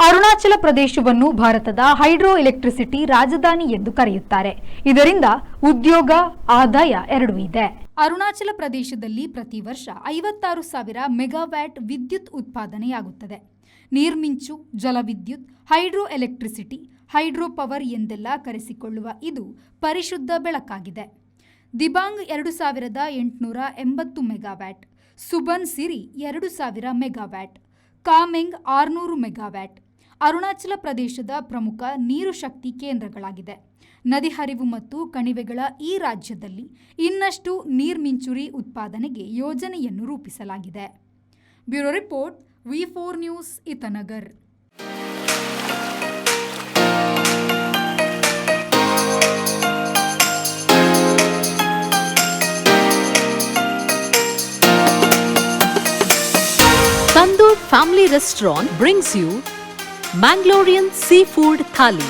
ಅರುಣಾಚಲ ಪ್ರದೇಶವನ್ನು ಭಾರತದ hydro electricity ರಾಜಧಾನಿ ಎಂದು ಕರೆಯುತ್ತಾರೆ. ಇದರಿಂದ ಉದ್ಯೋಗ, ಆದಾಯ ಎರಡೂ ಇದೆ. ಅರುಣಾಚಲ ಪ್ರದೇಶದಲ್ಲಿ ಪ್ರತಿ ವರ್ಷ 56,000 ಮೆಗಾವ್ಯಾಟ್ ವಿದ್ಯುತ್ ಉತ್ಪಾದನೆಯಾಗುತ್ತದೆ. ನೀರ್ಮಿಂಚು, ಜಲವಿದ್ಯುತ್, ಹೈಡ್ರೋ ಎಲೆಕ್ಟ್ರಿಸಿಟಿ, ಹೈಡ್ರೋ ಪವರ್ ಎಂದೆಲ್ಲ ಕರೆಸಿಕೊಳ್ಳುವ ಇದು ಪರಿಶುದ್ಧ ಬೆಳಕಾಗಿದೆ. ದಿಬಾಂಗ್ 2,880 ಮೆಗಾವ್ಯಾಟ್, ಸುಬನ್ ಸಿರಿ 2,000 ಮೆಗಾವ್ಯಾಟ್, ಕಾಮೆಂಗ್ 600 ಮೆಗಾವ್ಯಾಟ್ ಅರುಣಾಚಲ ಪ್ರದೇಶದ ಪ್ರಮುಖ ನೀರು ಶಕ್ತಿ ಕೇಂದ್ರಗಳಾಗಿದೆ. ನದಿ ಹರಿವು ಮತ್ತು ಕಣಿವೆಗಳ ಈ ರಾಜ್ಯದಲ್ಲಿ ಇನ್ನಷ್ಟು ನೀರ್ಮಿಂಚುರಿ ಉತ್ಪಾದನೆಗೆ ಯೋಜನೆಯನ್ನು ರೂಪಿಸಲಾಗಿದೆ. Bureau report, V4 news, Itanagar. Tandoor Family Restaurant brings you Mangalorean Seafood Thali.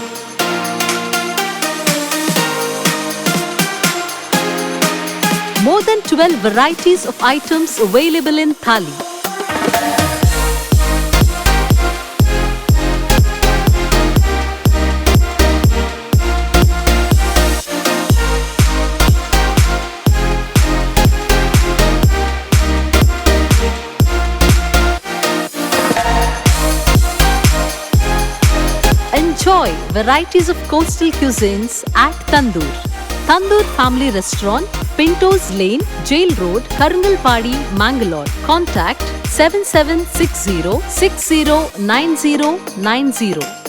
More than 12 varieties of items available in Thali. Enjoy varieties of coastal cuisines at Tandoor. Tandoor Family Restaurant, Pintos Lane, Jail Road, Karangalpadi, Mangalore. Contact 7760 609090.